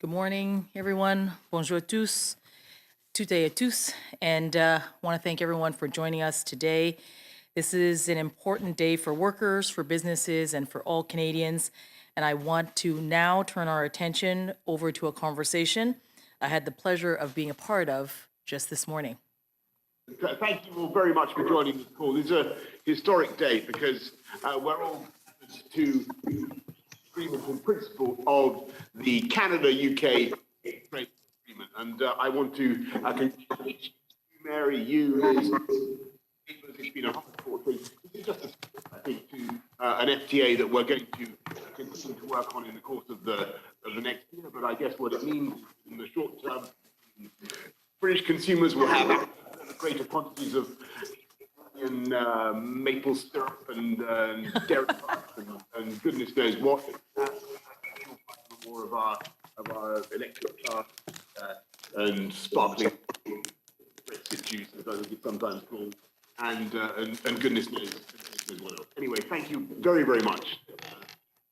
Good morning, everyone. Bonjour tous, toutes et tous, and want to thank everyone for joining us today. This is an important day for workers, for businesses, and for all Canadians. And I want to now turn our attention over to a conversation I had the pleasure of being a part of just this morning. Thank you all very much for joining this call. This is a historic day because we're all to agreement in principle of the Canada-UK trade agreement. And I want to congratulate you, Mary, you, Liz. It's been a hard fought thing. This is just I think, to an FTA that we're going to continue to work on in the course of the next year. But I guess what it means in the short term, British consumers will have greater quantities of maple syrup and dairy products and goodness knows what. More of our electric car and sparkling juice, as I think it's sometimes called, and goodness knows what else. Anyway, thank you very, very much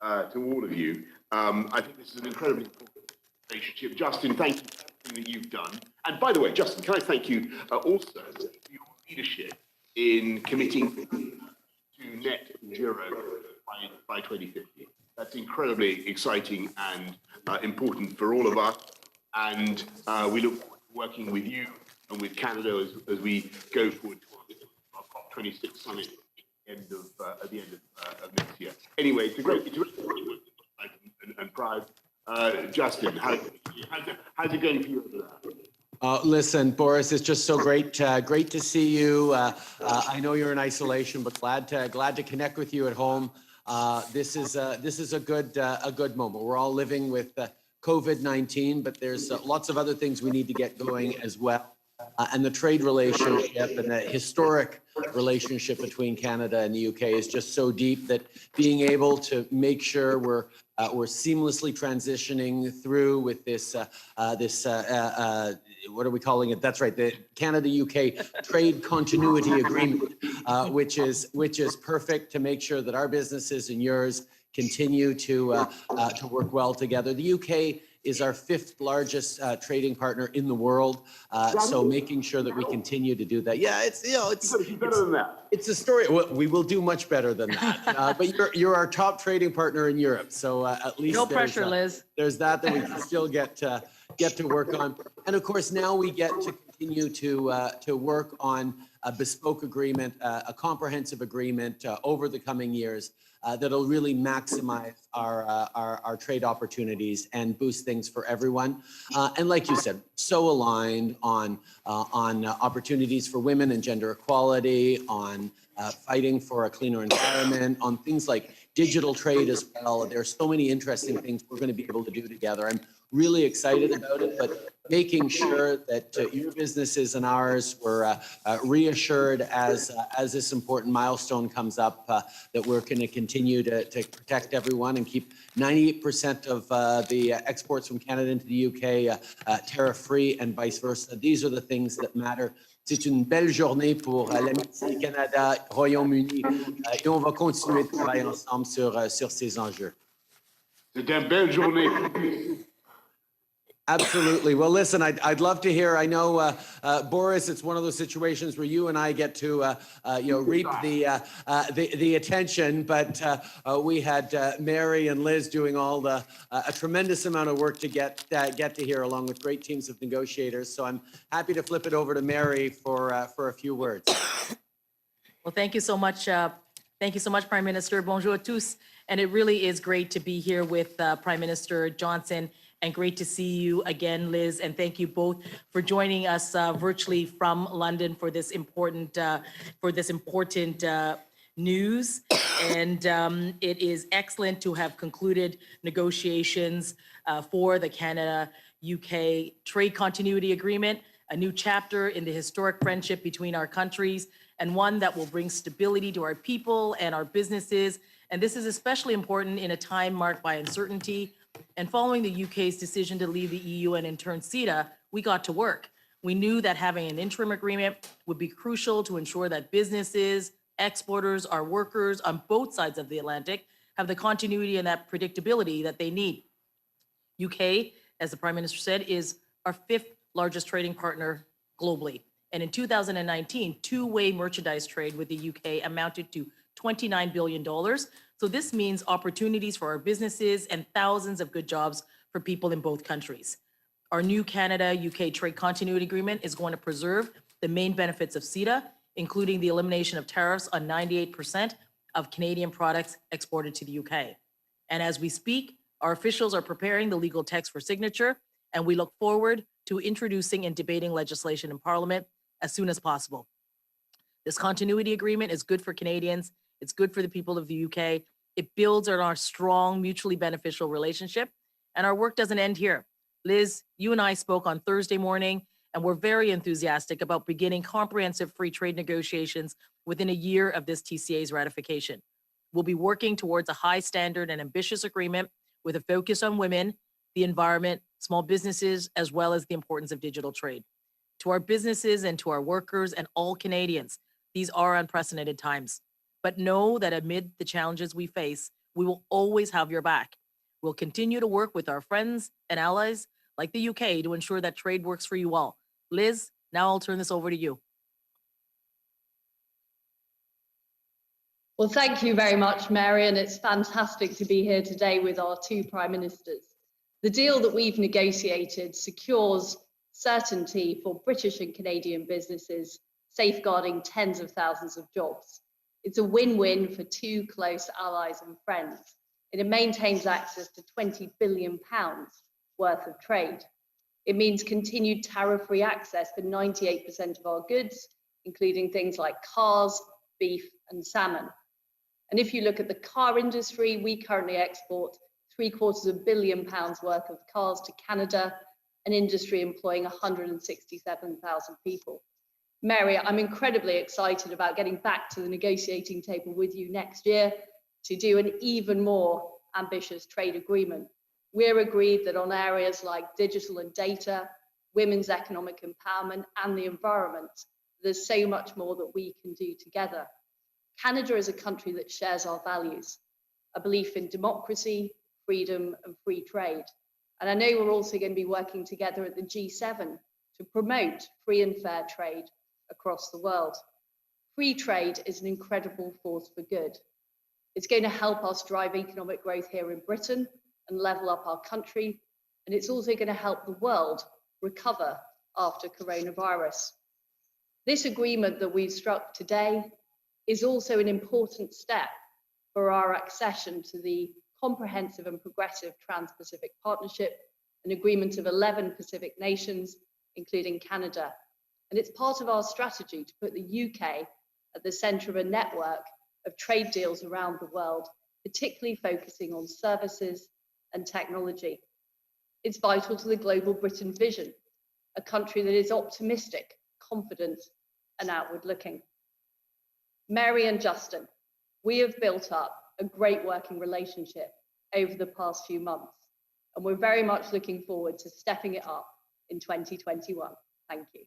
to all of you. I think this is an incredibly important relationship. Justin, thank you for everything that you've done. And by the way, Justin, can I thank you also for your leadership in committing to net zero by 2050. That's incredibly exciting and important for all of us. And we look forward to working with you and with Canada as we go forward to our COP26 summit at the end of next year. Anyway, it's a great and proud. Justin, how's it going for you over there? Listen, Boris, it's just so great to see you. I know you're in isolation, but glad to connect with you at home. This is a good moment. We're all living with COVID-19, but there's lots of other things we need to get going as well. And the trade relationship and the historic relationship between Canada and the UK is just so deep that being able to make sure we're seamlessly transitioning through with this what are we calling it? That's right, the Canada-UK Trade Continuity Agreement, which is perfect to make sure that our businesses and yours continue to work well together. The UK is our 5th largest trading partner in the world, so making sure that we continue to do that. Yeah, it's better than that. It's a story. Well, we will do much better than that. But you're our top trading partner in Europe, so at least no pressure, Liz. There's that we can still get to work on, and of course now we get to continue to work on a bespoke agreement, a comprehensive agreement over the coming years. That'll really maximize our trade opportunities and boost things for everyone. And like you said, so aligned on opportunities for women and gender equality, on fighting for a cleaner environment, on things like digital trade as well. There's so many interesting things we're going to be able to do together. I'm really excited about it, but making sure that your businesses and ours were reassured as this important milestone comes up, that we're going to continue to protect everyone and keep 98% of the exports from Canada into the UK tariff-free and vice versa. These are the things that matter. C'est une belle journée pour l'amitié Canada-Royaume-Uni et on va continuer de travailler ensemble sur ces enjeux. C'est une belle journée. Absolutely. Well, listen, I'd love to hear. I know, Boris, it's one of those situations where you and I get to, reap the attention. But we had Mary and Liz doing all a tremendous amount of work to get to here, along with great teams of negotiators. So I'm happy to flip it over to Mary for a few words. Well, thank you so much. Thank you so much, Prime Minister. Bonjour à tous. And it really is great to be here with Prime Minister Johnson. And great to see you again, Liz. And thank you both for joining us virtually from London for this important news. And it is excellent to have concluded negotiations for the Canada-UK Trade Continuity Agreement, a new chapter in the historic friendship between our countries, and one that will bring stability to our people and our businesses. And this is especially important in a time marked by uncertainty. And following the UK's decision to leave the EU and in turn CETA, we got to work. We knew that having an interim agreement would be crucial to ensure that businesses, exporters, our workers on both sides of the Atlantic have the continuity and that predictability that they need. UK as the Prime Minister said, is our 5th largest trading partner globally. And in 2019, two-way merchandise trade with the UK amounted to $29 billion. So this means opportunities for our businesses and thousands of good jobs for people in both countries. Our new Canada-UK trade continuity agreement is going to preserve the main benefits of CETA, including the elimination of tariffs on 98% of Canadian products exported to the UK. And as we speak, our officials are preparing the legal text for signature, and we look forward to introducing and debating legislation in Parliament as soon as possible. This continuity agreement is good for Canadians. It's good for the people of the UK. It builds on our strong, mutually beneficial relationship, and our work doesn't end here. Liz, you and I spoke on Thursday morning, and we're very enthusiastic about beginning comprehensive free trade negotiations within a year of this TCA's ratification. We'll be working towards a high standard and ambitious agreement with a focus on women, the environment, small businesses, as well as the importance of digital trade. To our businesses and to our workers and all Canadians, these are unprecedented times. But know that amid the challenges we face, we will always have your back. We'll continue to work with our friends and allies like the UK to ensure that trade works for you all. Liz, now I'll turn this over to you. Well, thank you very much, Mary, and it's fantastic to be here today with our two Prime Ministers. The deal that we've negotiated secures certainty for British and Canadian businesses, safeguarding tens of thousands of jobs. It's a win-win for two close allies and friends, and it maintains access to £20 billion worth of trade. It means continued tariff-free access for 98% of our goods, including things like cars, beef, and salmon. And if you look at the car industry, we currently export £750 million worth of cars to Canada, an industry employing 167,000 people. Mary, I'm incredibly excited about getting back to the negotiating table with you next year to do an even more ambitious trade agreement. We're agreed that on areas like digital and data, women's economic empowerment, and the environment, there's so much more that we can do together. Canada is a country that shares our values, a belief in democracy, freedom, and free trade. And I know we're also going to be working together at the G7 to promote free and fair trade across the world. Free trade is an incredible force for good. It's going to help us drive economic growth here in Britain and level up our country. And it's also going to help the world recover after coronavirus. This agreement that we've struck today is also an important step for our accession to the Comprehensive and Progressive Trans-Pacific Partnership, an agreement of 11 Pacific nations, including Canada. And it's part of our strategy to put the UK at the centre of a network of trade deals around the world, particularly focusing on services and technology. It's vital to the global Britain vision, a country that is optimistic, confident, and outward-looking. Mary and Justin, we have built up a great working relationship over the past few months, and we're very much looking forward to stepping it up in 2021. Thank you.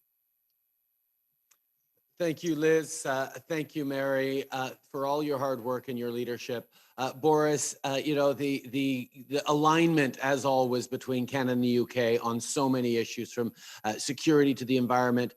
Thank you, Liz. Thank you, Mary, for all your hard work and your leadership. Boris, you know, the alignment, as always, between Canada and the UK on so many issues, from security to the environment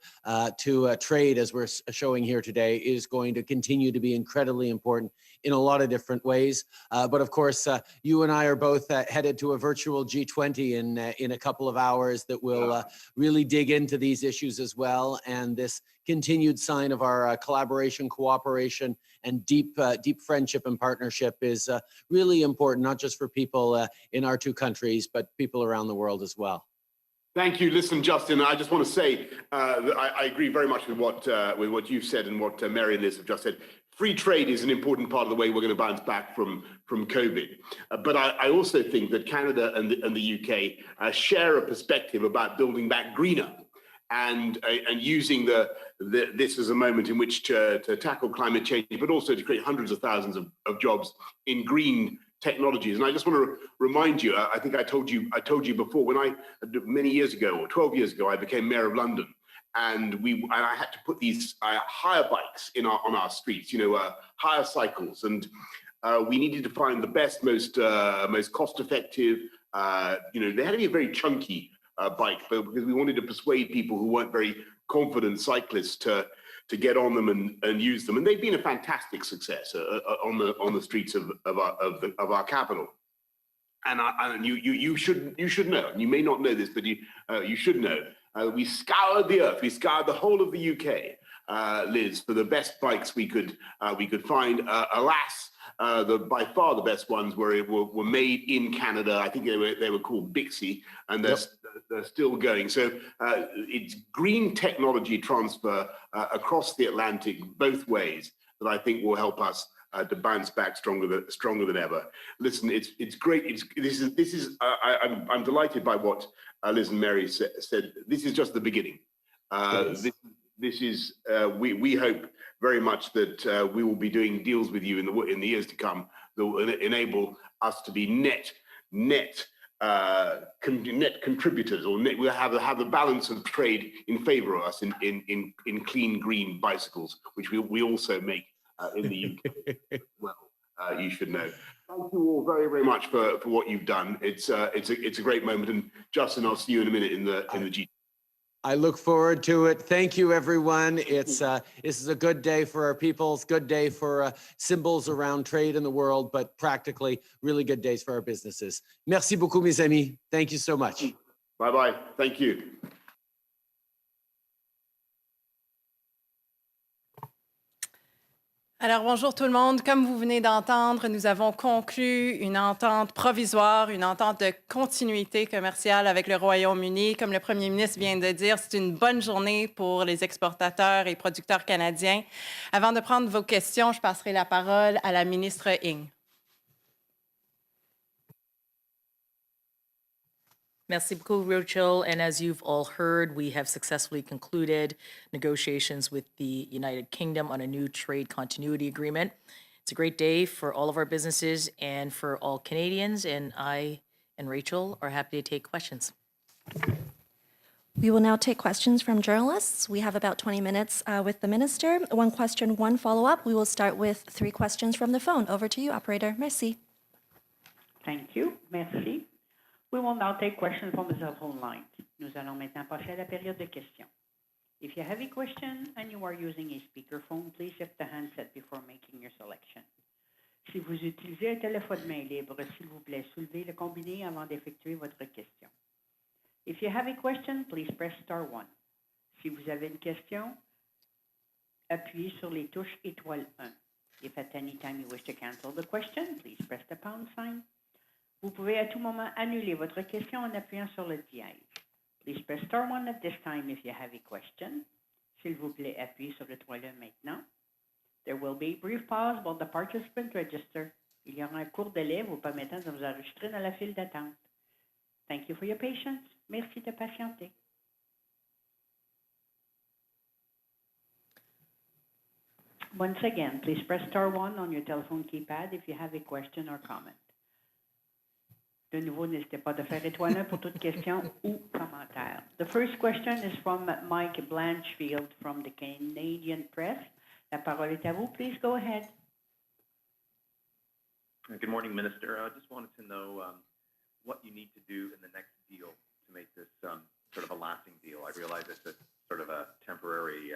to trade, as we're showing here today, is going to continue to be incredibly important in a lot of different ways. But of course, you and I are both headed to a virtual G20 in a couple of hours that will really dig into these issues as well. And this continued sign of our collaboration, cooperation, and deep friendship and partnership is really important, not just for people in our two countries, but people around the world as well. Thank you. Listen, Justin, I just want to say that I agree very much with what you've said and what Mary and Liz have just said. Free trade is an important part of the way we're going to bounce back from COVID. But I also think that Canada and the UK share a perspective about building back greener and using this as a moment in which to tackle climate change, but also to create hundreds of thousands of jobs in green technologies. And I just want to remind you, I think I told you before, when many years ago, or 12 years ago, I became mayor of London, and I had to put these hire bikes on our streets, hire cycles, and we needed to find the best, most cost-effective, they had to be a very chunky bike, but because we wanted to persuade people who weren't very confident cyclists to get on them and use them, and they've been a fantastic success on the streets of our capital. And you should know, and you may not know this, but you should know. We scoured the earth. We scoured the whole of the UK, Liz, for the best bikes we could find. Alas, by far the best ones were made in Canada. I think they were called Bixie, and they're still going. So it's green technology transfer across the Atlantic both ways that I think will help us to bounce back stronger than ever. Listen, it's great. I'm delighted by what Liz and Mary said. This is just the beginning. This is we hope very much that we will be doing deals with you in the years to come that will enable us to be net contributors, or we'll have the balance of trade in favor of us in clean green bicycles, which we also make in the UK. Well, you should know. Thank you all very, very much for what you've done. It's a great moment. And Justin, I'll see you in a minute in the G. I look forward to it. Thank you, everyone. This is a good day for our peoples, good day for symbols around trade in the world, but practically really good days for our businesses. Merci beaucoup, mes amis. Thank you so much. Bye-bye. Thank you. Alors, bonjour tout le monde. Comme vous venez d'entendre, nous avons conclu une entente provisoire, une entente de continuité commerciale avec le Royaume-Uni. Comme le premier ministre vient de dire, c'est une bonne journée pour les exportateurs et producteurs canadiens. Avant de prendre vos questions, je passerai la parole à la ministre Ng. Merci beaucoup, Rachel. And as you've all heard, we have successfully concluded negotiations with the United Kingdom on a new trade continuity agreement. It's a great day for all of our businesses and for all Canadians, and I and Rachel are happy to take questions. We will now take questions from journalists. We have about 20 minutes with the minister. One question, one follow-up. We will start with 3 questions from the phone. Over to you, operator. Merci. Thank you. Merci. We will now take questions from the telephone line. Nous allons maintenant passer à la période de questions. If you have a question and you are using a speakerphone, please lift the handset before making your selection. Si vous utilisez un téléphone main libre, s'il vous plaît, soulevez le combiné avant d'effectuer votre question. If you have a question, please press star 1. Si vous avez une question, appuyez sur les touches étoile 1. If at any time you wish to cancel the question, please press the pound sign. Vous pouvez à tout moment annuler votre question en appuyant sur le dièse. Please press star 1 at this time if you have a question. S'il vous plaît, appuyez sur l'étoile 1 maintenant. There will be a brief pause while the participant register. Il y aura un court délai vous permettant de vous enregistrer dans la file d'attente. Thank you for your patience. Merci de patienter. Once again, please press star 1 on your telephone keypad if you have a question or comment. De nouveau, n'hésitez pas de faire étoile 1 pour toute question ou commentaire. The first question is from Mike Blanchfield from the Canadian Press. La parole est à vous. Please go ahead. Good morning, Minister. I just wanted to know what you need to do in the next deal to make this sort of a lasting deal. I realize it's a sort of a temporary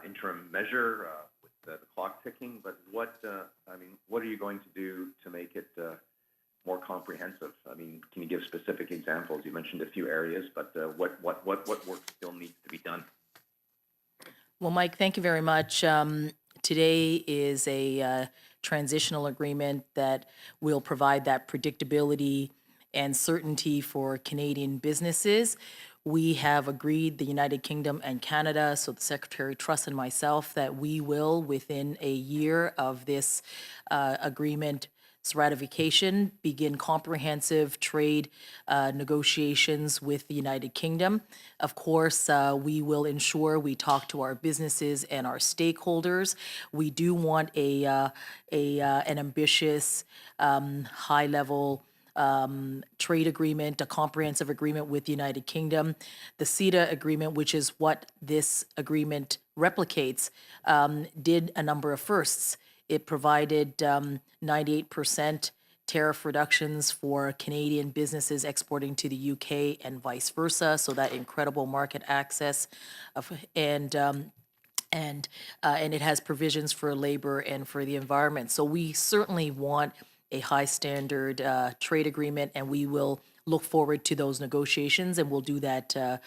interim measure with the clock ticking, but what are you going to do to make it more comprehensive? I mean, can you give specific examples? You mentioned a few areas, but what work still needs to be done? Well, Mike, thank you very much. Today is a transitional agreement that will provide that predictability and certainty for Canadian businesses. We have agreed, the United Kingdom and Canada, so the Secretary Truss and myself, that we will, within a year of this agreement's ratification, begin comprehensive trade negotiations with the United Kingdom. Of course, we will ensure we talk to our businesses and our stakeholders. We do want an ambitious, high-level trade agreement, a comprehensive agreement with the United Kingdom. The CETA agreement, which is what this agreement replicates, did a number of firsts. It provided 98% tariff reductions for Canadian businesses exporting to the UK and vice versa. So that incredible market access and it has provisions for labor and for the environment. So we certainly want a high standard trade agreement, and we will look forward to those negotiations, and we'll do that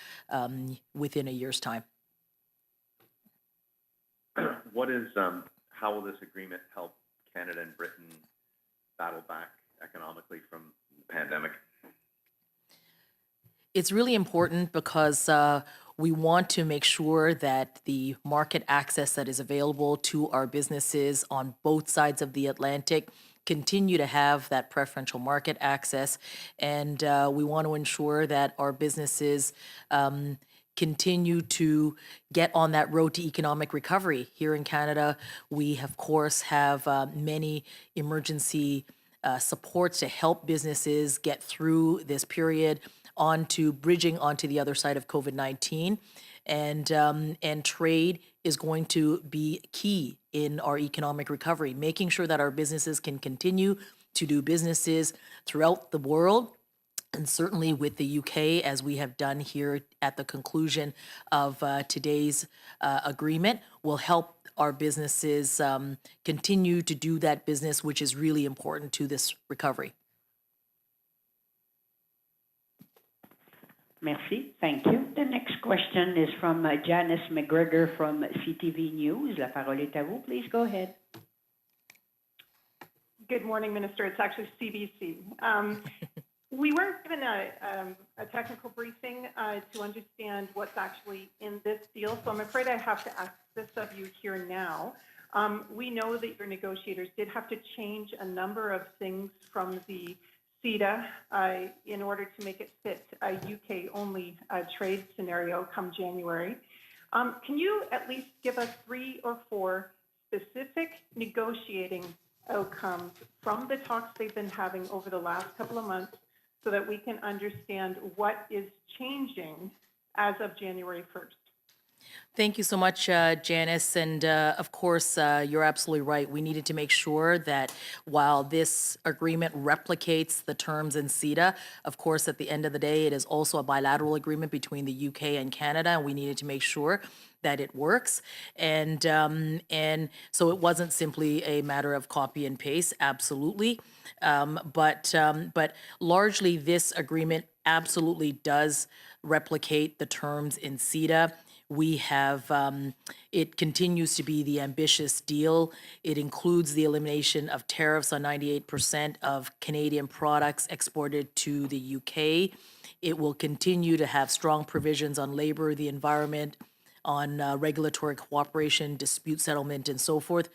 within a year's time. How will this agreement help Canada and Britain battle back economically from the pandemic? It's really important because we want to make sure that the market access that is available to our businesses on both sides of the Atlantic continue to have that preferential market access. And we want to ensure that our businesses continue to get on that road to economic recovery. Here in Canada, we, of course, have many emergency supports to help businesses get through this period bridging onto the other side of COVID-19. And trade is going to be key in our economic recovery, making sure that our businesses can continue to do businesses throughout the world, and certainly with the UK, as we have done here at the conclusion of today's agreement, will help our businesses continue to do that business, which is really important to this recovery. Merci. Thank you. The next question is from Janice McGregor from CTV News. La parole est à vous. Please go ahead. Good morning, Minister. It's actually CBC. We weren't given a technical briefing to understand what's actually in this deal, so I'm afraid I have to ask this of you here now. We know that your negotiators did have to change a number of things from the CETA in order to make it fit a UK-only trade scenario come January. Can you at least give us 3 or 4 specific negotiating outcomes from the talks they've been having over the last couple of months so that we can understand what is changing as of January 1st? Thank you so much, Janice. And of course, you're absolutely right. We needed to make sure that while this agreement replicates the terms in CETA, of course, at the end of the day, it is also a bilateral agreement between the UK and Canada. And we needed to make sure that it works. And so it wasn't simply a matter of copy and paste, absolutely. But largely, this agreement absolutely does replicate the terms in CETA. We have, it continues to be the ambitious deal. It includes the elimination of tariffs on 98% of Canadian products exported to the UK. It will continue to have strong provisions on labor, the environment, on regulatory cooperation, dispute settlement, and so forth.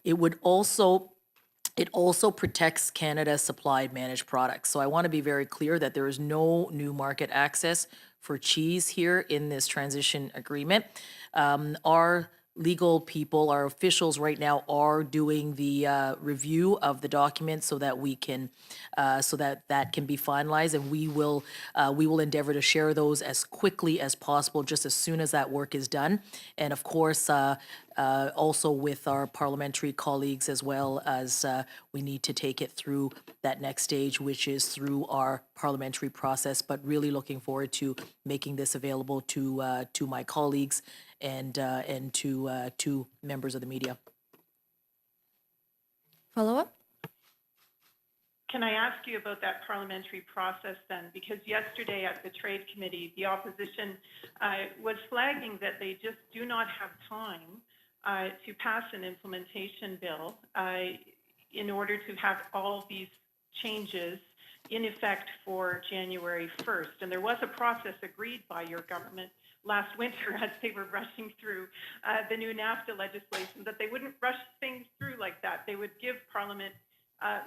It also protects Canada's supplied managed products. So I want to be very clear that there is no new market access for cheese here in this transition agreement. Our legal people, our officials right now are doing the review of the document so that we can, so that can be finalized, and we will endeavor to share those as quickly as possible, just as soon as that work is done. And of course, also with our parliamentary colleagues, as well as we need to take it through that next stage, which is through our parliamentary process. But really looking forward to making this available to my colleagues and to members of the media. Follow-up? Can I ask you about that parliamentary process then? Because yesterday at the Trade Committee, the opposition was flagging that they just do not have time to pass an implementation bill in order to have all these changes in effect for January 1st. And there was a process agreed by your government last winter as they were rushing through the new NAFTA legislation, that they wouldn't rush things through like that. They would give Parliament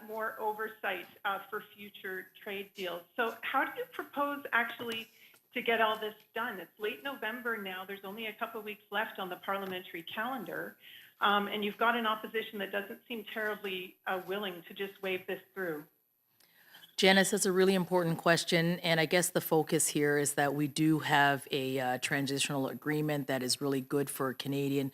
more oversight for future trade deals. So how do you propose actually to get all this done? It's late November now. There's only a couple of weeks left on the parliamentary calendar. And you've got an opposition that doesn't seem terribly willing to just wave this through. Janice, that's a really important question, and I guess the focus here is that we do have a transitional agreement that is really good for Canadians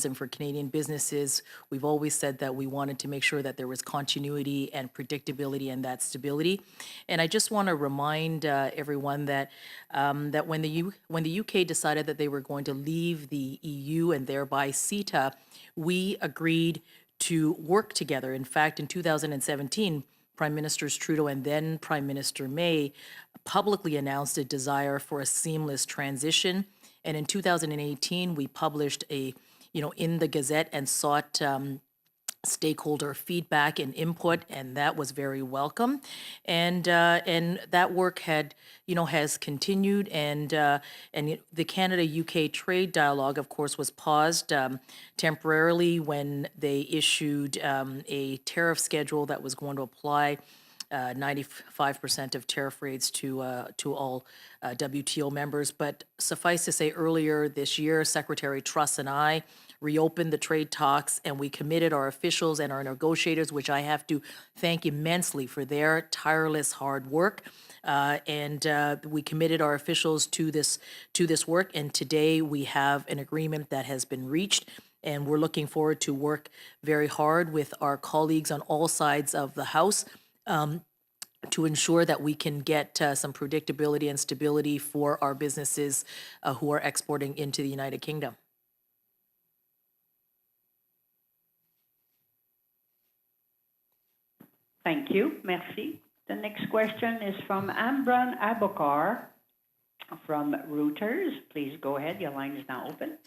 and for Canadian businesses. We've always said that we wanted to make sure that there was continuity and predictability and that stability. And I just want to remind everyone that that when the UK decided that they were going to leave the EU and thereby CETA, we agreed to work together. In fact, in 2017. Prime Ministers Trudeau and then Prime Minister May publicly announced a desire for a seamless transition. And in 2018, we published in the Gazette and sought stakeholder feedback and input, and that was very welcome. And that work has continued, and the Canada-UK trade dialogue, of course, was paused temporarily when they issued a tariff schedule that was going to apply 95% of tariff rates to all WTO members. But suffice to say, earlier this year, Secretary Truss and I reopened the trade talks, and we committed our officials and our negotiators, which I have to thank immensely for their tireless hard work. We committed our officials to this work, and today we have an agreement that has been reached, and we're looking forward to work very hard with our colleagues on all sides of the House to ensure that we can get some predictability and stability for our businesses who are exporting into the United Kingdom. Thank you. Merci. The next question is from Amran Abokar from Reuters. Please go ahead. Your line is now open.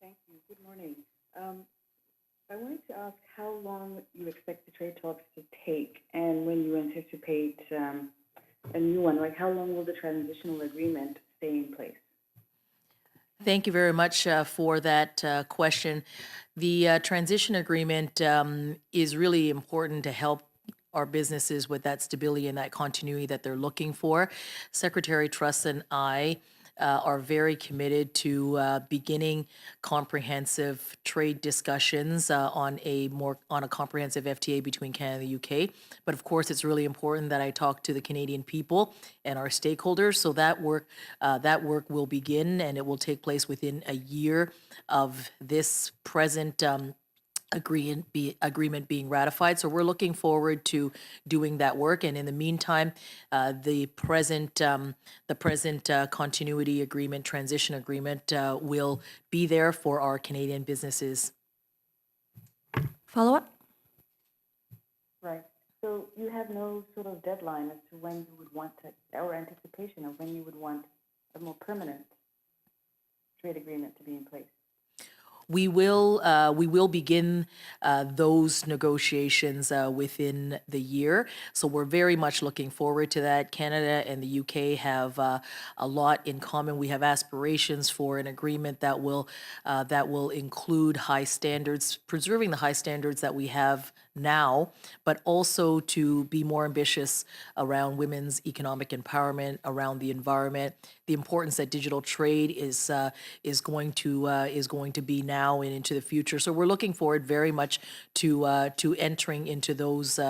Thank you. Good morning. I wanted to ask how long you expect the trade talks to take and when you anticipate a new one. Like, how long will the transitional agreement stay in place? Thank you very much for that question. The transition agreement is really important to help our businesses with that stability and that continuity that they're looking for. Secretary Truss and I are very committed to beginning comprehensive trade discussions on a comprehensive FTA between Canada and the UK. But of course, it's really important that I talk to the Canadian people and our stakeholders. So that work will begin, and it will take place within a year of this present agreement being ratified. So we're looking forward to doing that work. And in the meantime, the present continuity agreement, transition agreement, will be there for our Canadian businesses. Follow up? Right. So you have no sort of deadline as to when you would want to, or anticipation of when you would want a more permanent trade agreement to be in place? We will begin those negotiations within the year. So we're very much looking forward to that. Canada and the UK have a lot in common. We have aspirations for an agreement that will include high standards, preserving the high standards that we have now, but also to be more ambitious around women's economic empowerment, around the environment, the importance that digital trade is going to be now and into the future. So we're looking forward very much to entering into those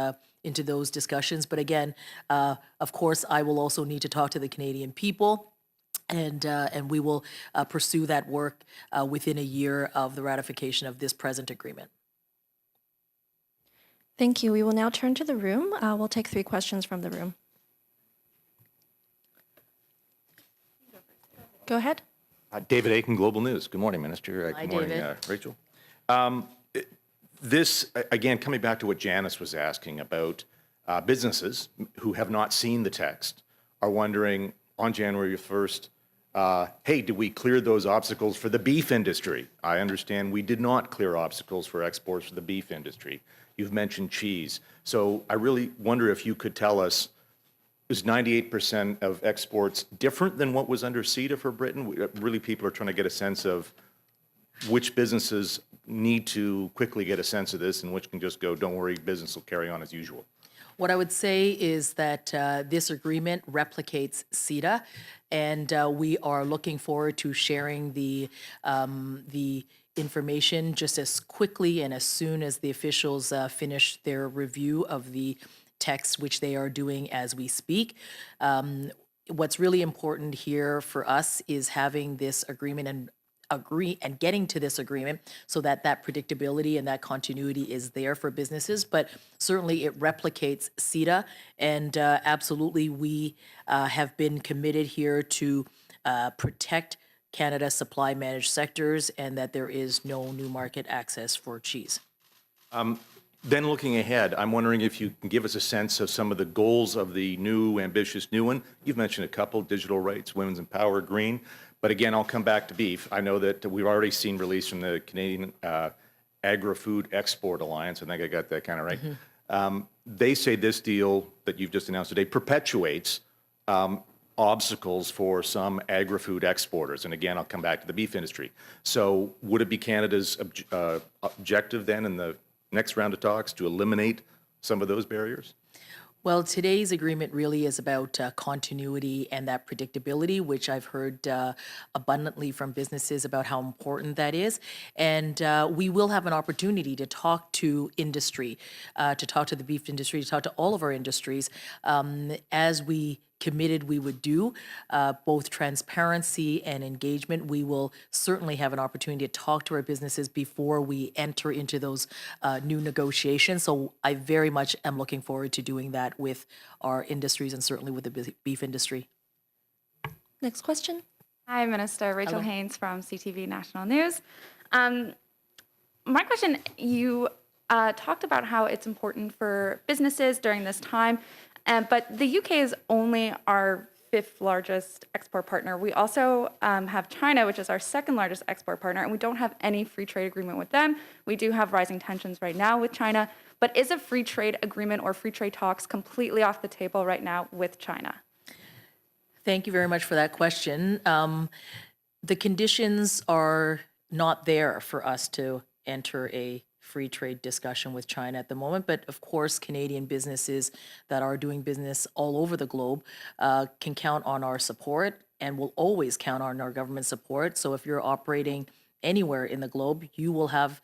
discussions. But again, of course, I will also need to talk to the Canadian people. And we will pursue that work within a year of the ratification of this present agreement. Thank you. We will now turn to the room. We'll take 3 questions from the room. Go ahead. David Aiken, Global News. Good morning, Minister. Hi, Good morning, David. Rachel. This, again, coming back to what Janice was asking about, businesses who have not seen the text are wondering on January 1st, hey, did we clear those obstacles for the beef industry? I understand we did not clear obstacles for exports for the beef industry. You've mentioned cheese. So I really wonder if you could tell us, is 98% of exports different than what was under CETA for Britain? Really, people are trying to get a sense of which businesses need to quickly get a sense of this and which can just go, don't worry, business will carry on as usual. What I would say is that this agreement replicates CETA, and we are looking forward to sharing the information just as quickly and as soon as the officials finish their review of the texts, which they are doing as we speak. What's really important here for us is having this agreement and getting to this agreement so that that predictability and that continuity is there for businesses. But certainly it replicates CETA, and absolutely we have been committed here to protect Canada's supply managed sectors and that there is no new market access for cheese. Then looking ahead, I'm wondering if you can give us a sense of some of the goals of the new, ambitious new one. You've mentioned a couple: digital rights, women's empower, green. But again, I'll come back to beef. I know that we've already seen release from the Canadian Agri-Food Export Alliance. I think I got that kind of right. They say this deal that you've just announced today perpetuates obstacles for some agri-food exporters. And again, I'll come back to the beef industry. So would it be Canada's objective then in the next round of talks to eliminate some of those barriers? Well, today's agreement really is about continuity and that predictability, which I've heard abundantly from businesses about how important that is. And we will have an opportunity to talk to industry, to talk to the beef industry, to talk to all of our industries, as we committed we would do, both transparency and engagement. We will certainly have an opportunity to talk to our businesses before we enter into those new negotiations. So I very much am looking forward to doing that with our industries and certainly with the beef industry. Next question. Hi, Minister. Rachel Haynes from CTV National News. My question, you talked about how it's important for businesses during this time, but the UK is only our 5th largest export partner. We also have China, which is our 2nd largest export partner, and we don't have any free trade agreement with them. We do have rising tensions right now with China, but is a free trade agreement or free trade talks completely off the table right now with China? Thank you very much for that question. The conditions are not there for us to enter a free trade discussion with China at the moment, but of course, Canadian businesses that are doing business all over the globe can count on our support and will always count on our government support. So if you're operating anywhere in the globe, you will have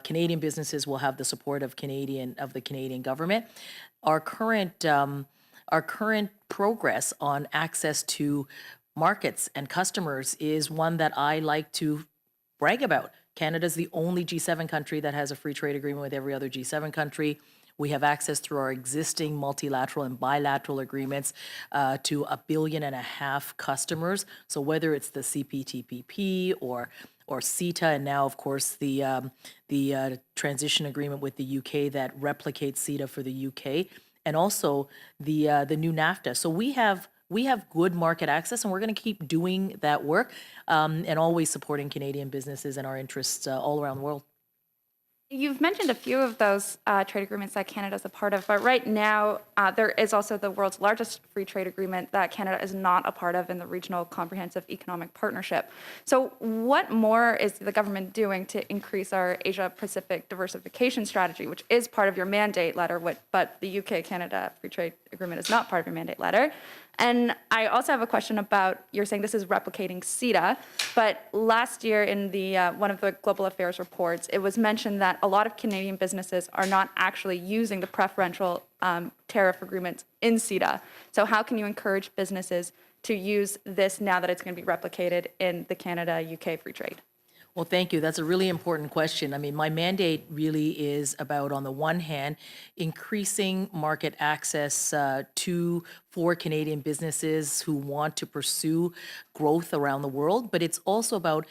Canadian businesses will have the support of the Canadian government. Our current progress on access to markets and customers is one that I like to brag about. Canada's the only G7 country that has a free trade agreement with every other G7 country. We have access through our existing multilateral and bilateral agreements to 1.5 billion customers. So whether it's the CPTPP or CETA, and now of course the transition agreement with the UK that replicates CETA for the UK, and also the new NAFTA. So we have good market access, and we're going to keep doing that work and always supporting Canadian businesses and our interests all around the world. You've mentioned a few of those trade agreements that Canada is a part of, but right now there is also the world's largest free trade agreement that Canada is not a part of in the Regional Comprehensive Economic Partnership. So what more is the government doing to increase our Asia-Pacific diversification strategy, which is part of your mandate letter, but the UK-Canada free trade agreement is not part of your mandate letter? And I also have a question about, you're saying this is replicating CETA, but last year in the one of the Global Affairs reports, it was mentioned that a lot of Canadian businesses are not actually using the preferential tariff agreements in CETA. So how can you encourage businesses to use this now that it's going to be replicated in the Canada-UK free trade? Well, thank you. That's a really important question. I mean, my mandate really is about, on the one hand, increasing market access for Canadian businesses who want to pursue growth around the world, but it's also about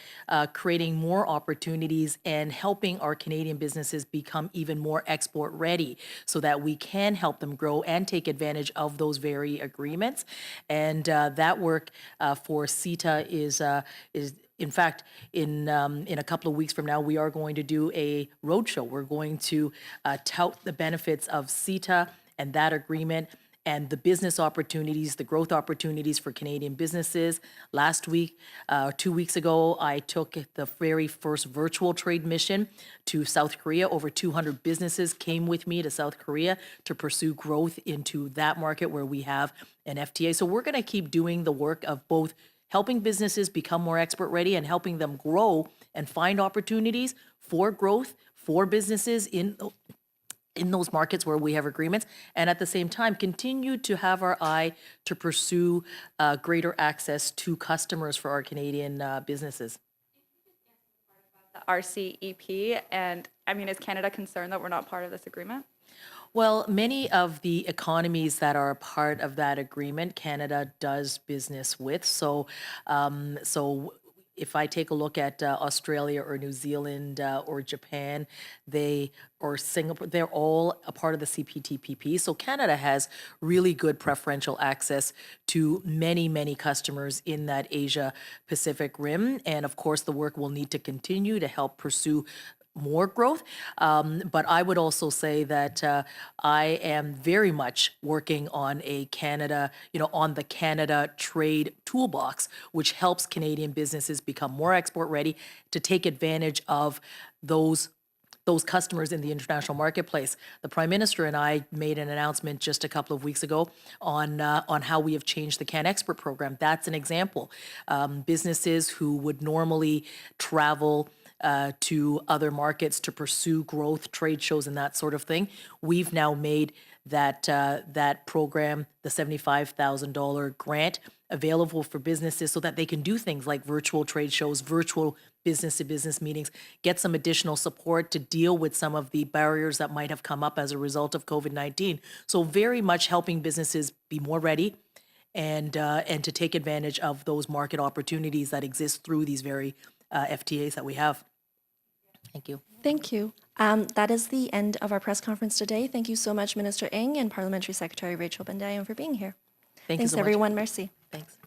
creating more opportunities and helping our Canadian businesses become even more export ready so that we can help them grow and take advantage of those very agreements. And that work for CETA is in fact, in a couple of weeks from now, we are going to do a roadshow. We're going to tout the benefits of CETA and that agreement and the business opportunities, the growth opportunities for Canadian businesses. Last week, 2 weeks ago, I took the very first virtual trade mission to South Korea. Over 200 businesses came with me to South Korea to pursue growth into that market where we have an FTA. So we're going to keep doing the work of both helping businesses become more export ready and helping them grow and find opportunities for growth for businesses in in those markets where we have agreements, and at the same time, continue to have our eye to pursue greater access to customers for our Canadian businesses. The RCEP, and I mean, is Canada concerned that we're not part of this agreement? Well, many of the economies that are a part of that agreement, Canada does business with. So if I take a look at Australia or New Zealand or Japan, or Singapore, they're all a part of the CPTPP. So Canada has really good preferential access to many, many customers in that Asia Pacific rim. And of course, the work will need to continue to help pursue more growth. But I would also say that I am very much working on a Canada, on the Canada trade toolbox, which helps Canadian businesses become more export ready to take advantage of those customers in the international marketplace. The Prime Minister and I made an announcement just a couple of weeks ago on how we have changed the CanExport program. That's an example. Businesses who would normally travel to other markets to pursue growth, trade shows, and that sort of thing. We've now made that program, the $75,000 grant, available for businesses so that they can do things like virtual trade shows, virtual business-to-business meetings, get some additional support to deal with some of the barriers that might have come up as a result of COVID-19. So very much helping businesses be more ready and to take advantage of those market opportunities that exist through these very FTAs that we have. Thank you. Thank you. That is the end of our press conference today. Thank you so much, Minister Ng and Parliamentary Secretary Rachel Bendayan, for being here. Thank you Thanks, so much. everyone. Merci. Thanks.